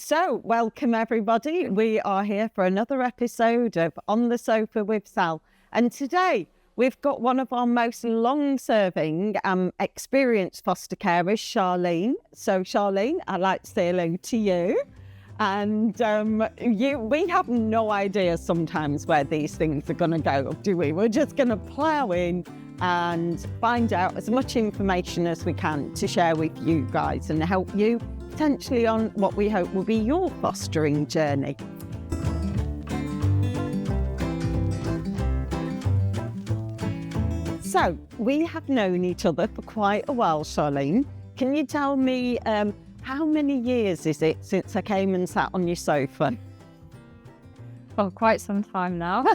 So, welcome everybody. We are here for another episode of On the Sofa with Sal. And today we've got one of our most long-serving, experienced foster carers, Charlene. So, Charlene, I'd like to say hello to you. And we have no idea sometimes where these things are going to go, do we? We're just going to plough in and find out as much information as we can to share with you guys and help you potentially on what we hope will be your fostering journey. So, we have known each other for quite a while, Charlene. Can you tell me how many years is it since I came and sat on your sofa? Oh, quite some time now.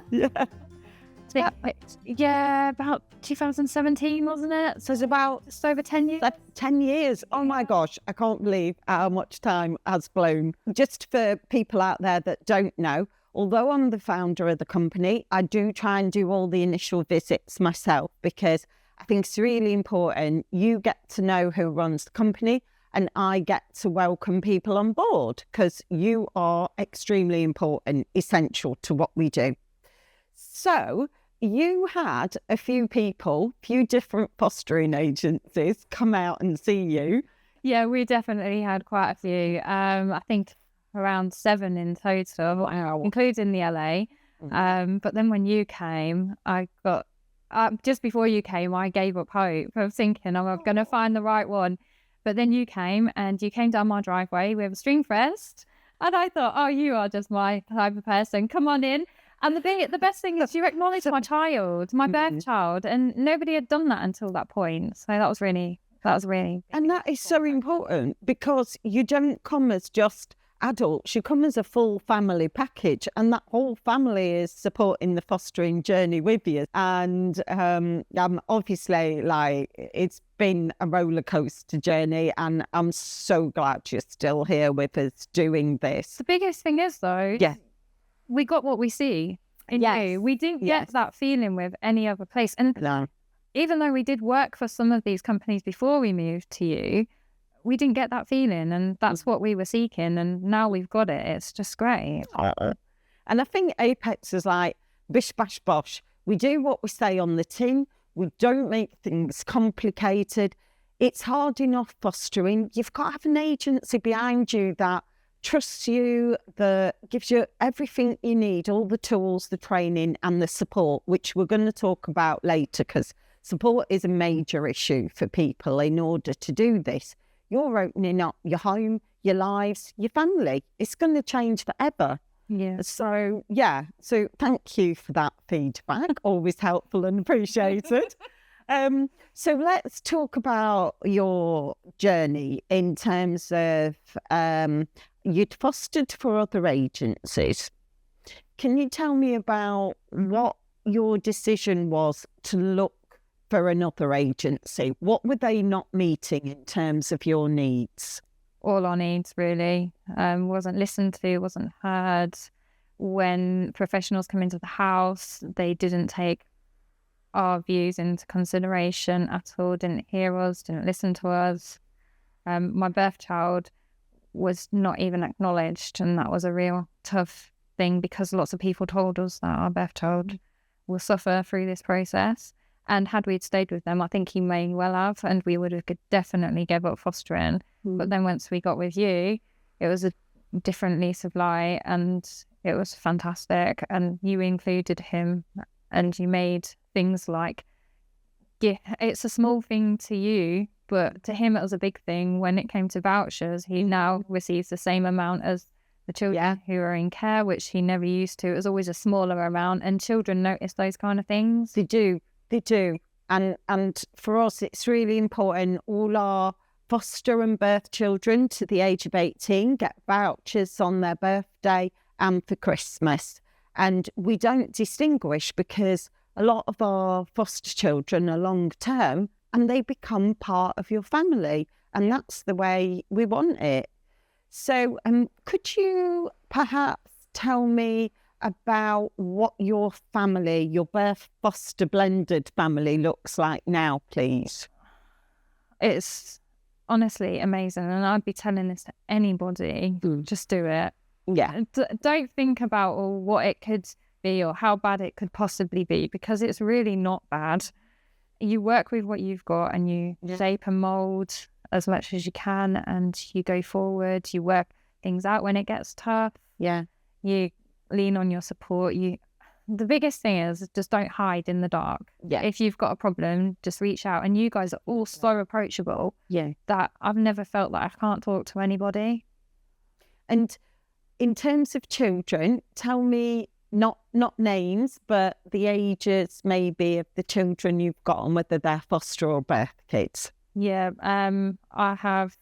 Yeah, about 2017, wasn't it? So it's about just over 10 years. 10 years. Oh my gosh, I can't believe how much time has flown. Just for people out there that don't know, although I'm the founder of the company, I do try and do all the initial visits myself because I think it's really important. You get to know who runs the company and I get to welcome people on board because you are extremely important, essential to what we do. So you had a few different fostering agencies come out and see you. Yeah, we definitely had quite a few. I think around 7 in total, Wow. including the LA. But then when you came, I got, just before you came, I gave up hope. I was thinking, I'm going to find the right one. But then you came down my driveway with a string first. And I thought, oh, you are just my type of person. Come on in. And the best thing is you acknowledged my child, my birth child, and nobody had done that until that point. So that was really. And that is so important because you don't come as just adults, you come as a full family package, and that whole family is supporting the fostering journey with you. And obviously, like, it's been a roller coaster journey, and I'm so glad you're still here with us doing this. The biggest thing is though, we got what we see in you. We didn't get that feeling with any other place. And even though we did work for some of these companies before we moved to you, we didn't get that feeling. And that's what we were seeking. And now we've got it. It's just great. And I think Apex is like, bish, bash, bosh. We do what we say on the tin. We don't make things complicated. It's hard enough fostering. You've got to have an agency behind you that trusts you, that gives you everything you need, all the tools, the training and the support, which we're going to talk about later because support is a major issue for people in order to do this. You're opening up your home, your lives, your family. It's going to change forever. Yeah. So thank you for that feedback. Always helpful and appreciated. So let's talk about your journey in terms of you'd fostered for other agencies. Can you tell me about what your decision was to look for another agency? What were they not meeting in terms of your needs? All our needs, really. Wasn't listened to, wasn't heard. When professionals come into the house, they didn't take our views into consideration at all, didn't hear us, didn't listen to us. My birth child was not even acknowledged, and that was a real tough thing because lots of people told us that our birth child will suffer through this process. And had we stayed with them, I think he may well have, and we would have definitely gave up fostering. But then once we got with you, it was a different lease of life, and it was fantastic. And you included him, and you made things like, it's a small thing to you, but to him it was a big thing. When it came to vouchers, he now receives the same amount as the children who are in care, which he never used to. It was always a smaller amount, and children notice those kind of things. They do. And for us, it's really important. All our foster and birth children to the age of 18 get vouchers on their birthday and for Christmas. And we don't distinguish because a lot of our foster children are long term and they become part of your family. And that's the way we want it. So could you perhaps tell me about what your family, your birth foster blended family looks like now, please? It's honestly amazing. And I'd be telling this to anybody, just do it. Yeah. Don't think about what it could be or how bad it could possibly be, because it's really not bad. You work with what you've got and you shape and mold as much as you can, and you go forward. You work things out when it gets tough. Yeah. You lean on your support. The biggest thing is just don't hide in the dark. Yeah. If you've got a problem, just reach out. And you guys are all so approachable. Yeah. That I've never felt like I can't talk to anybody. And in terms of children, tell me, not names, but the ages maybe of the children you've got, and whether they're foster or birth kids. Yeah. I have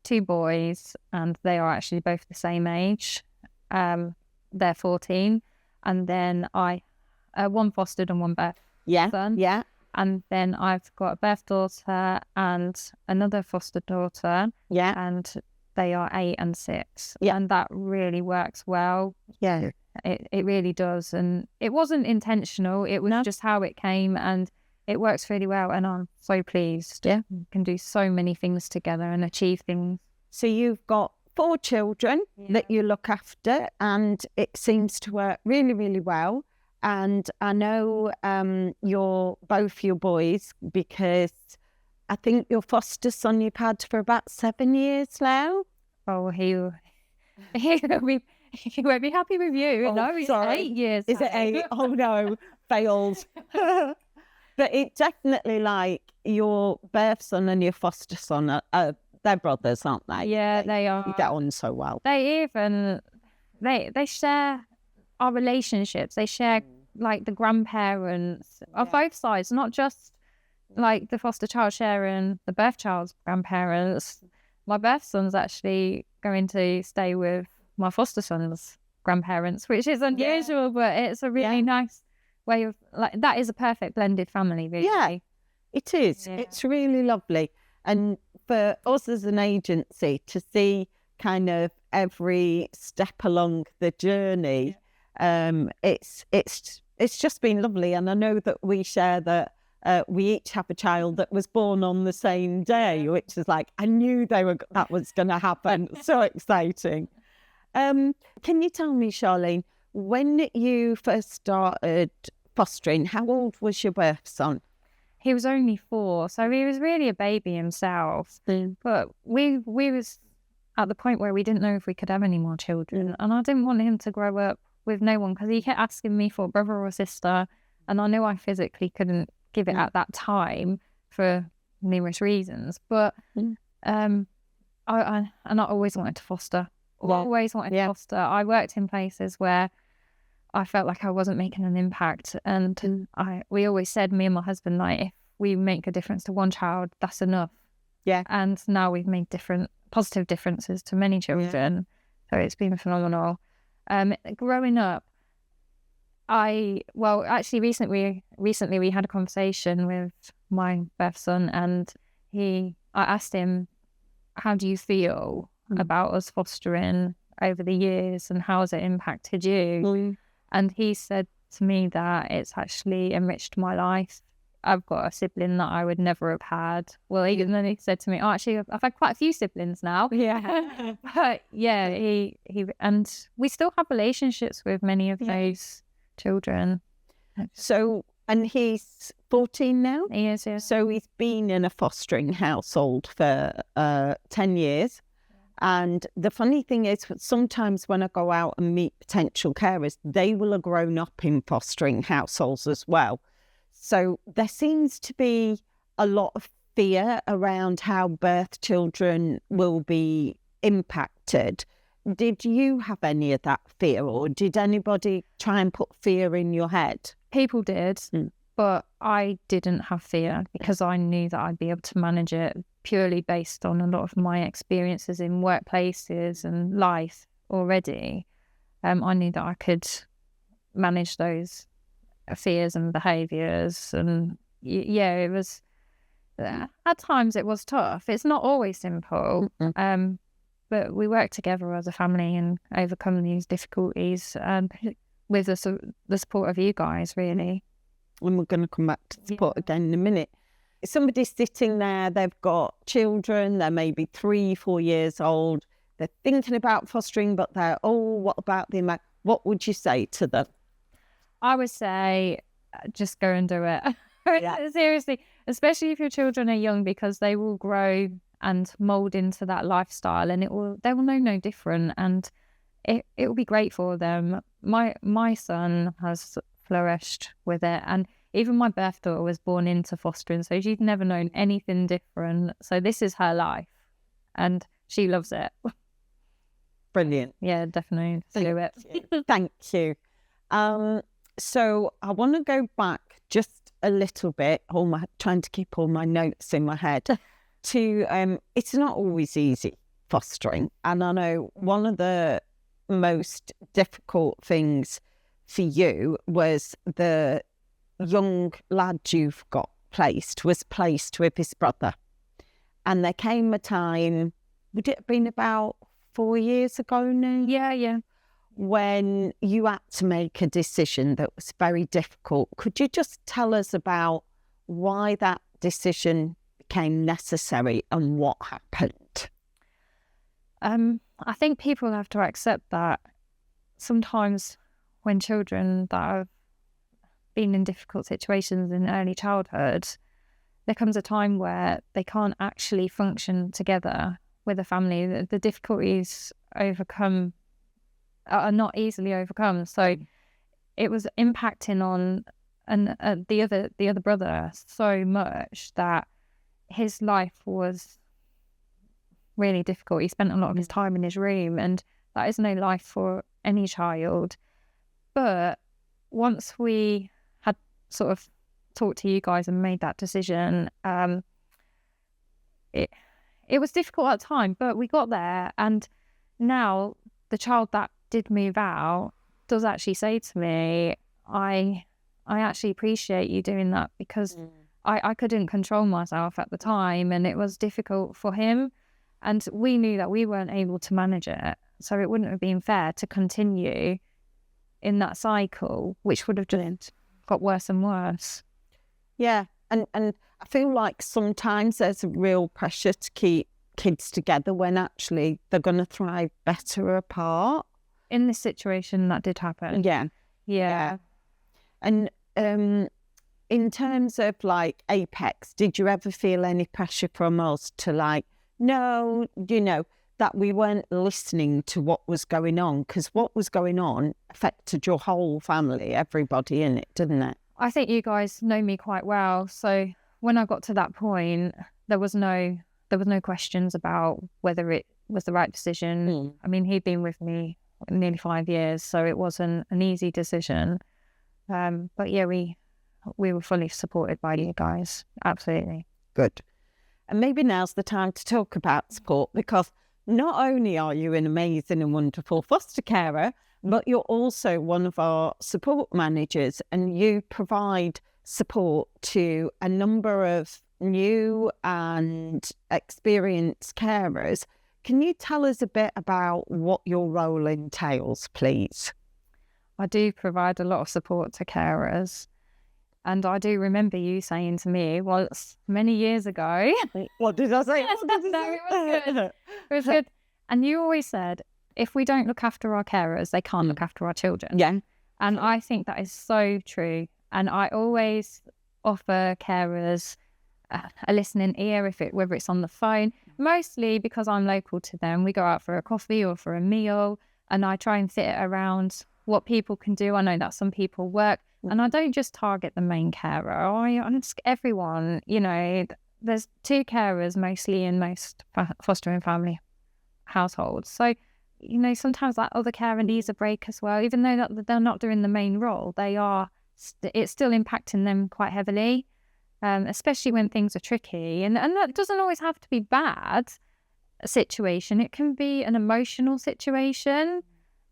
2 boys, and they are actually both the same age. They're 14. And then one fostered and one birth son. Yeah. And then I've got a birth daughter and another foster daughter. Yeah. And they are 8 and 6. Yeah. And that really works well. Yeah. It really does. And it wasn't intentional. It was just how it came, and it works really well. And I'm so pleased. Yeah. We can do so many things together and achieve things. So you've got 4 children that you look after, and it seems to work really, really well. And I know both your boys, because I think your foster son you've had for about 7 years now. Oh, he won't be happy with you. Oh, no, it's sorry. 8 years. Is it 8? Oh no, failed. But it definitely, like, your birth son and your foster son are they're brothers, aren't they? Yeah, they are. You get on so well. They share our relationships. They share like the grandparents of both sides, not just like the foster child sharing the birth child's grandparents. My birth son's actually going to stay with my foster son's grandparents, which is unusual, but it's a really nice way of, like, that is a perfect blended family, really. Yeah, it is. Yeah. It's really lovely. And for us as an agency to see kind of every step along the journey, it's just been lovely. And I know that we share that we each have a child that was born on the same day, which is like, I knew that was going to happen. So exciting. Can you tell me, Charlene, when you first started fostering, how old was your birth son? He was only 4, so he was really a baby himself. But we was at the point where we didn't know if we could have any more children, and I didn't want him to grow up with no one, because he kept asking me for a brother or sister, and I knew I physically couldn't give it at that time for numerous reasons. But I always wanted to foster. Always wanted to foster. I worked in places where I felt like I wasn't making an impact, and we always said, me and my husband, like, if we make a difference to one child, that's enough. Yeah. And now we've made positive differences to many children, so it's been phenomenal. Growing up, recently we had a conversation with my birth son, and I asked him, how do you feel about us fostering over the years, and how has it impacted you? And he said to me that it's actually enriched my life. I've got a sibling that I would never have had. Well, and then he said to me, oh, actually, I've had quite a few siblings now. Yeah. But yeah, he and we still have relationships with many of those children. So, and he's 14 now? He is, yeah. So he's been in a fostering household for 10 years. And the funny thing is, sometimes when I go out and meet potential carers, they will have grown up in fostering households as well. So there seems to be a lot of fear around how birth children will be impacted. Did you have any of that fear, or did anybody try and put fear in your head? People did, but I didn't have fear, because I knew that I'd be able to manage it, purely based on a lot of my experiences in workplaces and life already. I knew that I could manage those fears and behaviours, and it was, at times it was tough. It's not always simple, but we work together as a family and overcome these difficulties, with the support of you guys, really. And we're going to come back to support again in a minute. somebody's sitting there, they've got children, they're maybe 3-4 years old, they're thinking about fostering, but they're, what about the amount? What would you say to them? I would say just go and do it. Yeah. Seriously, especially if your children are young, because they will grow and mold into that lifestyle, and they will know no different, and it will be great for them. My son has flourished with it, and even my birth daughter was born into fostering, so she's never known anything different. So this is her life, and she loves it. Brilliant. Yeah, definitely do it. Thank you. So I want to go back just a little bit, trying to keep all my notes in my head, to it's not always easy fostering. And I know one of the most difficult things for you was the young lad you've got was placed with his brother. And there came a time, would it have been about 4 years ago now? Yeah. When you had to make a decision that was very difficult. Could you just tell us about why that decision became necessary and what happened? I think people have to accept that sometimes when children that have been in difficult situations in early childhood, there comes a time where they can't actually function together with a family. The difficulties are not easily overcome. So it was impacting on the other brother so much that his life was really difficult. He spent a lot of his time in his room, and that is no life for any child. But once we had sort of talked to you guys and made that decision, it was difficult at the time, but we got there. And now the child that did move out does actually say to me, I actually appreciate you doing that, because I couldn't control myself at the time, and it was difficult for him. And we knew that we weren't able to manage it. So it wouldn't have been fair to continue in that cycle, which would have just got worse and worse. Yeah. And I feel like sometimes there's a real pressure to keep kids together when actually they're going to thrive better apart. In this situation, that did happen. Yeah. And in terms of like Apex, did you ever feel any pressure from us to like, no, that we weren't listening to what was going on? Because what was going on affected your whole family, everybody in it, didn't it? I think you guys know me quite well. So when I got to that point, there was no questions about whether it was the right decision. I mean, he'd been with me nearly 5 years, so it wasn't an easy decision. But yeah, we were fully supported by you guys. Absolutely. Good. And maybe now's the time to talk about support, because not only are you an amazing and wonderful foster carer, but you're also one of our support managers, and you provide support to a number of new and experienced carers. Can you tell us a bit about what your role entails, please? I do provide a lot of support to carers. And I do remember you saying to me once many years ago. What did I say? No, it was good. It was good. And you always said, if we don't look after our carers, they can't look after our children. Yeah. And I think that is so true. And I always offer carers a listening ear, whether it's on the phone, mostly because I'm local to them. We go out for a coffee or for a meal, and I try and fit it around what people can do. I know that some people work, and I don't just target the main carer. I ask everyone, there's 2 carers mostly in most foster and family households. So, sometimes that other carer needs a break as well. Even though that they're not doing the main role, it's still impacting them quite heavily, especially when things are tricky. And that doesn't always have to be bad a situation. It can be an emotional situation,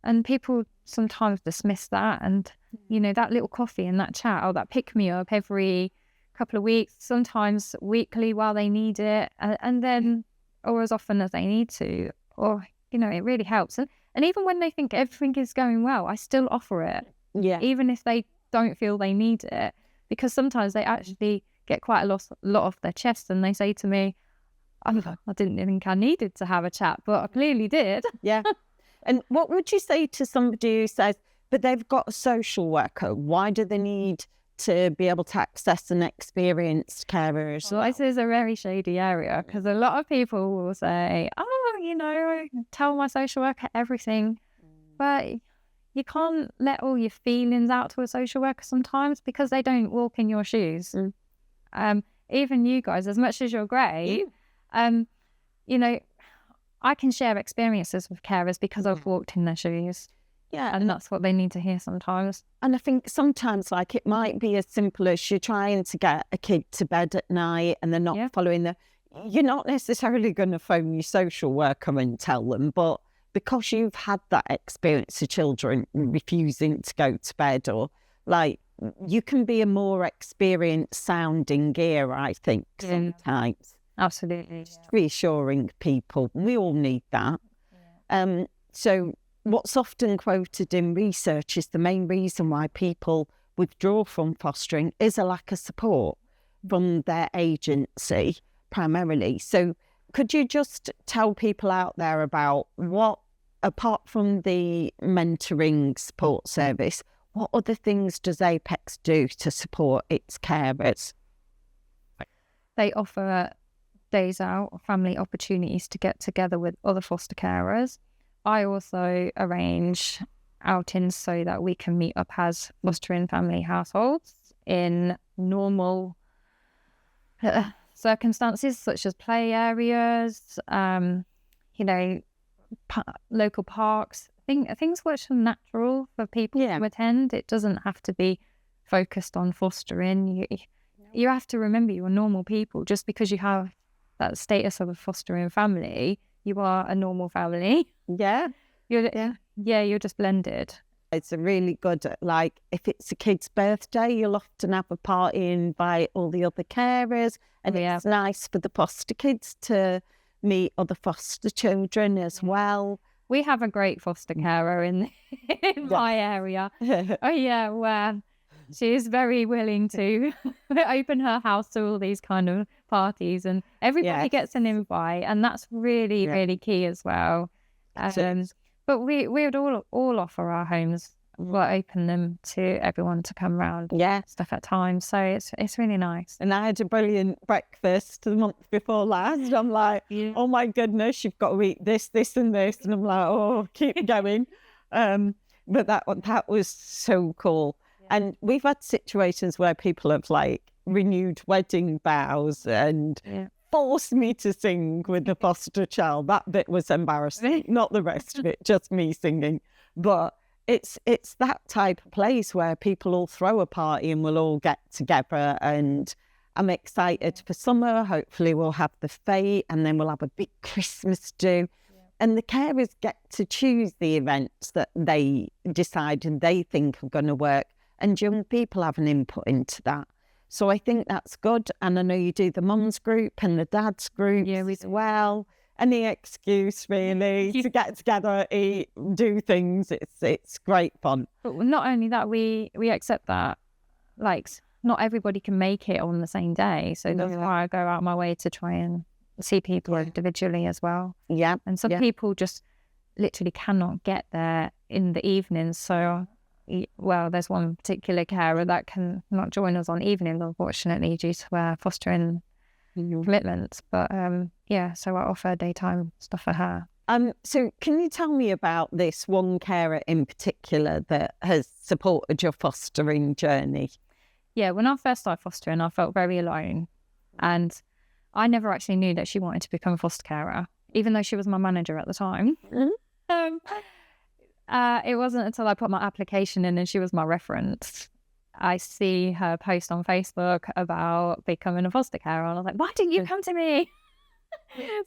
and people sometimes dismiss that. And, that little coffee and that chat, or that pick-me-up every couple of weeks, sometimes weekly while they need it, and then, or as often as they need to, or, it really helps. And even when they think everything is going well, I still offer it. Yeah. Even if they don't feel they need it, because sometimes they actually get quite a lot off their chest, and they say to me, I didn't think I needed to have a chat, but I clearly did. Yeah. And what would you say to somebody who says, but they've got a social worker, why do they need to be able to access an experienced carer as well? This is a very shady area, because a lot of people will say, I tell my social worker everything, but you can't let all your feelings out to a social worker sometimes, because they don't walk in your shoes. Even you guys, as much as you're great, I can share experiences with carers because I've walked in their shoes. Yeah. And that's what they need to hear sometimes. And I think sometimes, like, it might be as simple as you're trying to get a kid to bed at night and they're not following you're not necessarily going to phone your social worker and tell them, but because you've had that experience of children refusing to go to bed, or like, you can be a more experienced sounding ear, I think, sometimes. Absolutely. Just reassuring people. We all need that. So what's often quoted in research is the main reason why people withdraw from fostering is a lack of support from their agency, primarily. So could you just tell people out there about what, apart from the mentoring support service, what other things does Apex do to support its carers? They offer days out, family opportunities to get together with other foster carers. I also arrange outings so that we can meet up as fostering family households in normal circumstances, such as play areas, local parks, things which are natural for people to attend. It doesn't have to be focused on fostering. You have to remember you're normal people. Just because you have that status of a fostering family, you are a normal family. Yeah. You're just blended. It's a really good, like, if it's a kid's birthday, you'll often have a party and invite all the other carers. And it's nice for the foster kids to meet other foster children as well. We have a great foster carer in my area. Where she is very willing to open her house to all these kind of parties, and everybody gets an invite, and that's really, really key as well. But we would all offer our homes. We'll open them to everyone to come round. Stuff at times. So it's really nice. And I had a brilliant breakfast the month before last. I'm like, oh my goodness, you've got to eat this, this and this. And I'm like, oh, keep going. But that was so cool. And we've had situations where people have like renewed wedding vows and forced me to sing with the foster child. That bit was embarrassing, not the rest of it, just me singing. But it's that type of place where people all throw a party and we'll all get together. And I'm excited for summer. Hopefully we'll have the fete, and then we'll have a big Christmas do. And the carers get to choose the events that they decide and they think are going to work. And young people have an input into that. So I think that's good. And I know you do the mums group and the dads group as well. Any excuse really to get together, eat, do things. It's great fun. But not only that, we accept that, like, not everybody can make it on the same day. So that's why I go out my way to try and see people individually as well. Yeah. And some people just literally cannot get there in the evenings. So, well, there's one particular carer that can not join us on evenings, unfortunately, due to fostering commitments. But so I offer daytime stuff for her. So can you tell me about this one carer in particular that has supported your fostering journey? Yeah, when I first started fostering, I felt very alone. And I never actually knew that she wanted to become a foster carer, even though she was my manager at the time. It wasn't until I put my application in and she was my reference. I see her post on Facebook about becoming a foster carer, and I was like, why didn't you come to me?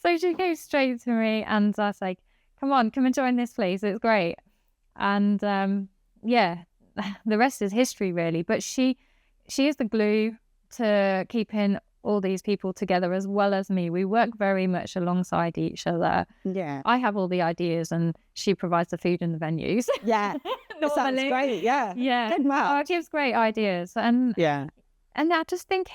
So she came straight to me, and I was like, come and join this, please. It's great. And the rest is history, really. But she is the glue to keeping all these people together, as well as me. We work very much alongside each other. Yeah. I have all the ideas and she provides the food and the venues. Yeah. That sounds great. Yeah. Yeah. Good match. She gives great ideas. And I just think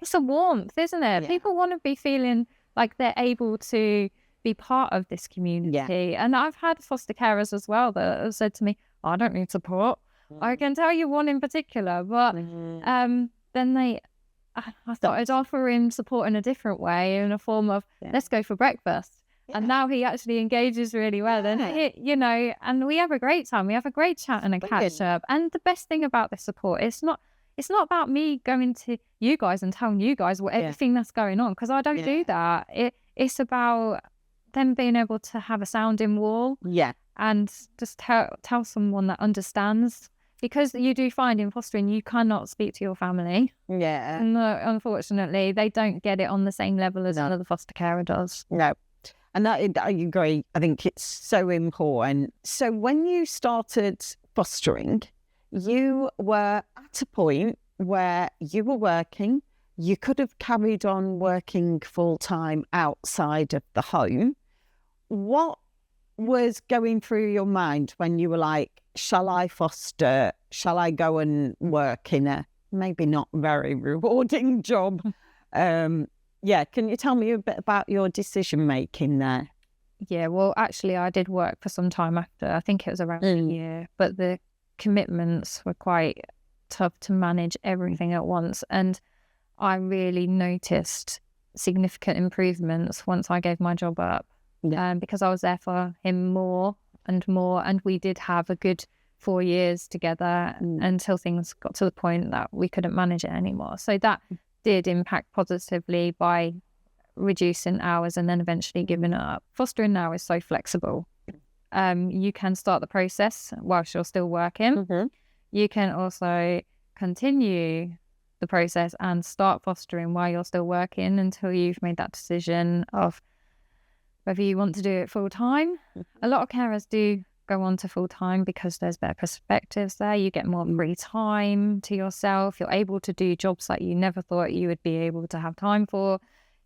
it's a warmth, isn't it? Yeah. People want to be feeling like they're able to be part of this community. And I've had foster carers as well that have said to me, I don't need support. I can tell you one in particular, but then I thought I'd offer him support in a different way, in a form of let's go for breakfast. And now he actually engages really well. And and we have a great time. We have a great chat and a catch up. And the best thing about this support, it's not about me going to you guys and telling you guys everything that's going on, because I don't do that. It's about them being able to have a sounding wall. And just tell someone that understands. Because you do find in fostering, you cannot speak to your family. And unfortunately, they don't get it on the same level as another foster carer does. No. And I agree. I think it's so important. So when you started fostering, you were at a point where you were working. You could have carried on working full-time outside of the home. What was going through your mind when you were like, shall I foster? Shall I go and work in a maybe not very rewarding job? Can you tell me a bit about your decision making there? Yeah, well, actually, I did work for some time after. I think it was around a year, but the commitments were quite tough to manage everything at once. And I really noticed significant improvements once I gave my job up. Because I was there for him more and more, and we did have a good 4 years together until things got to the point that we couldn't manage it anymore. So that did impact positively by reducing hours and then eventually giving it up. Fostering now is so flexible. You can start the process whilst you're still working. You can also continue the process and start fostering while you're still working until you've made that decision of whether you want to do it full time. A lot of carers do go on to full time because there's better perspectives there. You get more free time to yourself. You're able to do jobs that you never thought you would be able to have time for.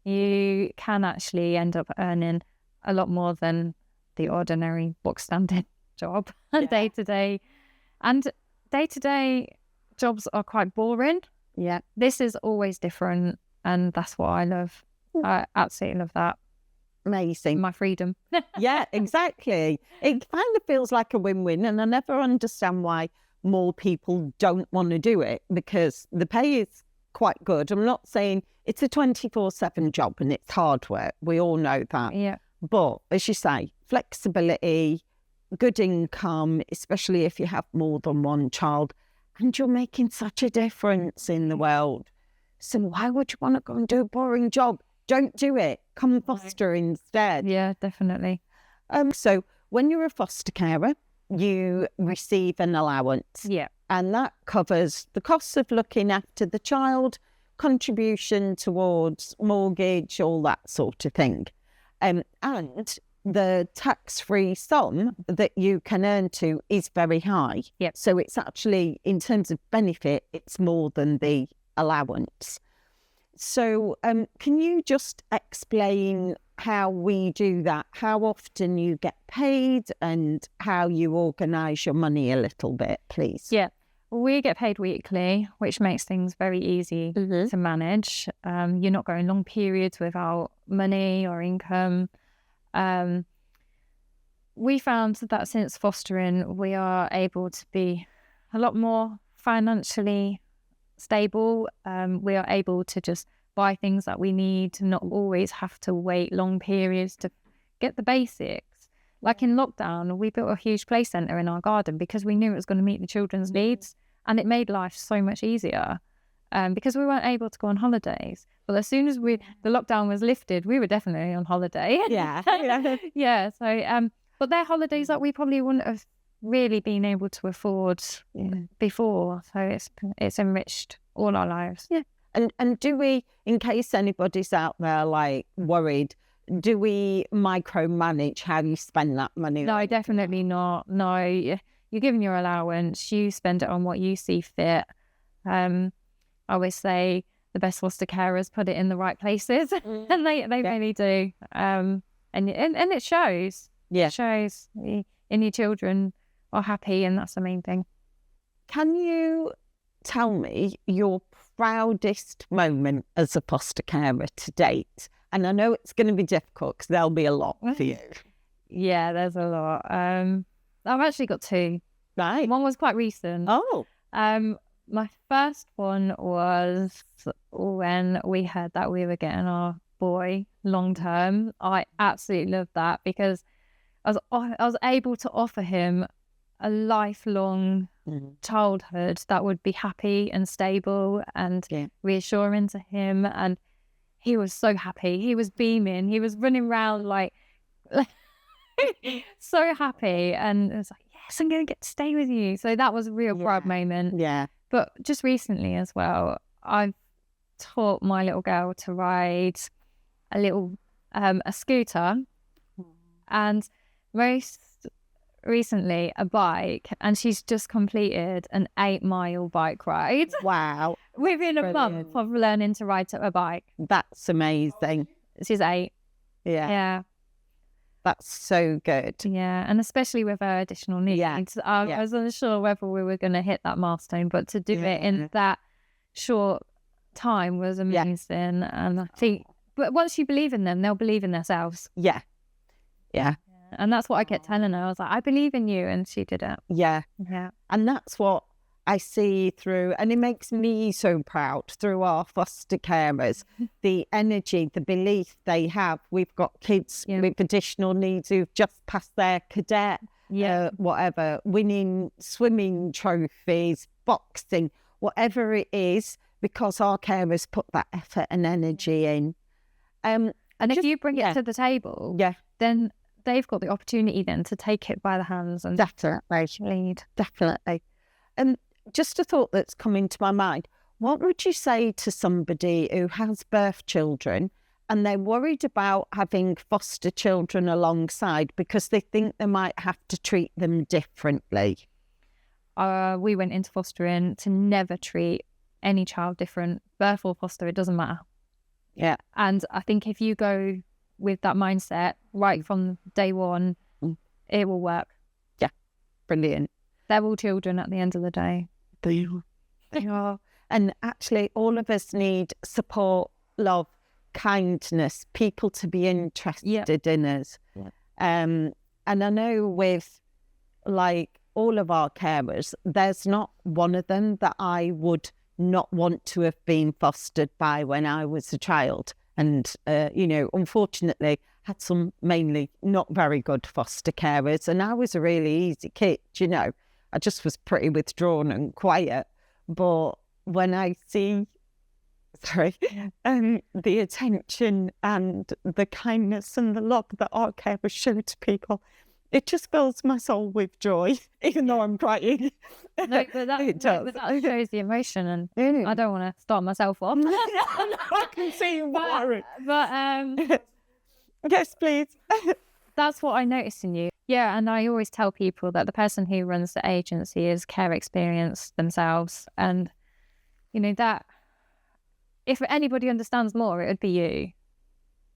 You can actually end up earning a lot more than the ordinary book standard job day to day. And day to day jobs are quite boring. This is always different, and that's what I love. I absolutely love that. Amazing. My freedom. Yeah, exactly. It kind of feels like a win-win, and I never understand why more people don't want to do it, because the pay is quite good. I'm not saying it's a 24/7 job and it's hard work. We all know that. But as you say, flexibility, good income, especially if you have more than one child, and you're making such a difference in the world. So why would you want to go and do a boring job? Don't do it. Come foster instead. Yeah, definitely. So when you're a foster carer, you receive an allowance. And that covers the costs of looking after the child, contribution towards mortgage, all that sort of thing. And the tax-free sum that you can earn to is very high. So it's actually, in terms of benefit, it's more than the allowance. So can you just explain how we do that, how often you get paid and how you organise your money a little bit, please? We get paid weekly, which makes things very easy to manage. You're not going long periods without money or income. We found that since fostering, we are able to be a lot more financially stable. We are able to just buy things that we need, to not always have to wait long periods to get the basics. Like in lockdown, we built a huge play centre in our garden because we knew it was going to meet the children's needs, and it made life so much easier because we weren't able to go on holidays. But as soon as the lockdown was lifted, we were definitely on holiday. But they're holidays that we probably wouldn't have really been able to afford before. So it's enriched all our lives. And do we, in case anybody's out there like worried, do we micromanage how you spend that money? No, definitely not. No, you're given your allowance. You spend it on what you see fit. I always say the best foster carers put it in the right places, and they really do. And it shows. It shows in your children are happy, and that's the main thing. Can you tell me your proudest moment as a foster carer to date? And I know it's going to be difficult because there'll be a lot for you. Yeah, there's a lot. I've actually got two. Right. One was quite recent. Oh. My first one was when we heard that we were getting our boy long term. I absolutely loved that because I was able to offer him a lifelong childhood that would be happy and stable and reassuring to him. And he was so happy. He was beaming. He was running around like so happy. And it was like, yes, I'm going to get to stay with you. So that was a real proud moment. Yeah. But just recently as well, I've taught my little girl to ride a scooter, and most recently a bike, and she's just completed an 8-mile bike ride. Wow. Within a month of learning to ride a bike. That's amazing. She's 8. Yeah. That's so good. Yeah, and especially with her additional needs. I was unsure whether we were going to hit that milestone, but to do it in that short time was amazing. And I think, but once you believe in them, they'll believe in themselves. Yeah. And that's what I kept telling her. I was like, I believe in you. And she did it. Yeah. And that's what I see through, and it makes me so proud through our foster carers, the energy, the belief they have. We've got kids with additional needs who've just passed their cadet, whatever, winning swimming trophies, boxing, whatever it is, because our carers put that effort and energy in. And if you bring it to the table, then they've got the opportunity then to take it by the hands and lead. Definitely. Just a thought that's come into my mind. What would you say to somebody who has birth children and they're worried about having foster children alongside because they think they might have to treat them differently? We went into fostering to never treat any child different, birth or foster, it doesn't matter. Yeah. And I think if you go with that mindset right from day one, it will work. Yeah. Brilliant. They're all children at the end of the day. They are. And actually, all of us need support, love, kindness, people to be interested in us. Yeah. And I know with like all of our carers, there's not one of them that I would not want to have been fostered by when I was a child. And, unfortunately, had some mainly not very good foster carers. And I was a really easy kid, I just was pretty withdrawn and quiet. But when I see, the attention and the kindness and the love that our carers show to people, it just fills my soul with joy, even though I'm crying. No, but that shows the emotion, and I don't want to start myself off. I can see you worried. But yes, please. That's what I noticed in you. Yeah, and I always tell people that the person who runs the agency is care experience themselves. And, that if anybody understands more, it would be you.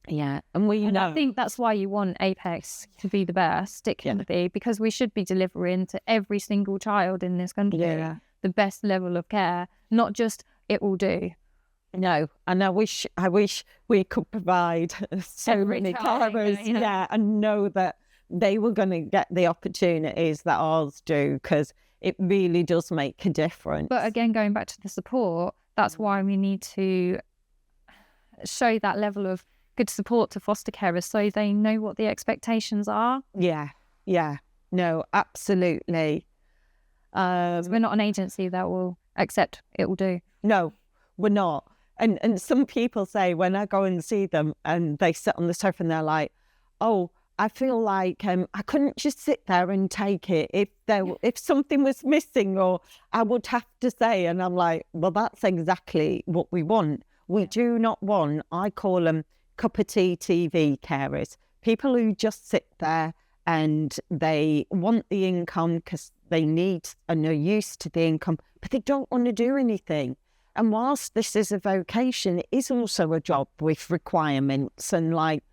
Yeah, and I think that's why you want Apex to be the best it can be, because we should be delivering to every single child in this country the best level of care, not just it will do. No, and I wish we could provide so many carers, and know that they were going to get the opportunities that ours do, because it really does make a difference. But again, going back to the support, that's why we need to show that level of good support to foster carers so they know what the expectations are. Yeah. No, absolutely. So we're not an agency that will accept it will do. No, we're not. And some people say when I go and see them and they sit on the sofa and they're like, oh, I feel like I couldn't just sit there and take it. If something was missing, or I would have to say, and I'm like, well, that's exactly what we want. We do not want, I call them cup of tea TV carers, people who just sit there and they want the income because they need and are used to the income, but they don't want to do anything. And whilst this is a vocation, it is also a job with requirements. And like,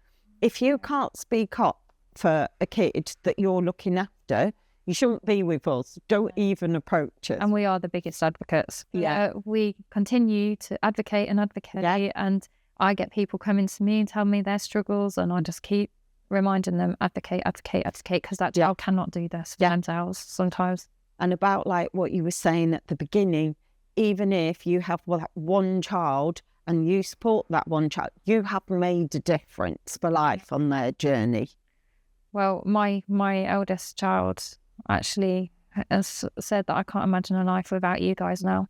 if you can't speak up for a kid that you're looking after, You shouldn't be with us. Don't even approach us. And we are the biggest advocates. Yeah. We continue to advocate and advocate. Yeah. And I get people coming to me and tell me their struggles, and I just keep reminding them, advocate, because that child cannot do this for themselves sometimes. And about like what you were saying at the beginning, even if you have one child and you support that one child, you have made a difference for life on their journey. Well, my eldest child actually has said that I can't imagine a life without you guys now.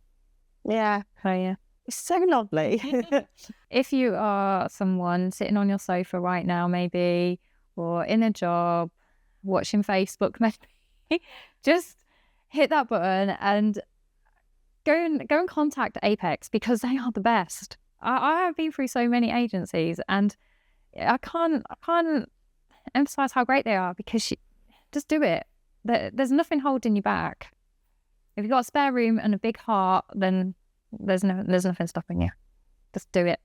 Yeah. So yeah. It's so lovely. If you are someone sitting on your sofa right now, maybe, or in a job, watching Facebook, maybe, just hit that button and go and contact Apex, because they are the best. I have been through so many agencies, and I can't emphasize how great they are, because just do it. There's nothing holding you back. If you've got a spare room and a big heart, then there's nothing stopping you. Just do it.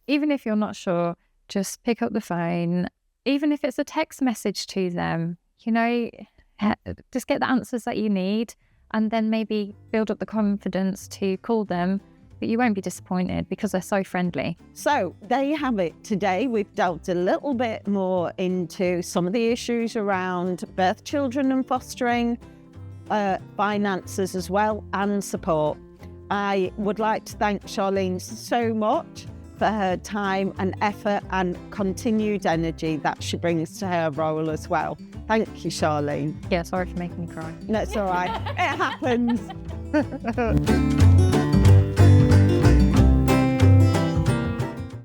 Even if you're not sure, just pick up the phone. Even if it's a text message to them, just get the answers that you need, and then maybe build up the confidence to call them. But you won't be disappointed, because they're so friendly. So there you have it. Today we've delved a little bit more into some of the issues around birth children and fostering, finances as well, and support. I would like to thank Charlene so much for her time and effort and continued energy that she brings to her role as well. Thank you, Charlene. Yeah, sorry for making me cry. That's all right. It happens.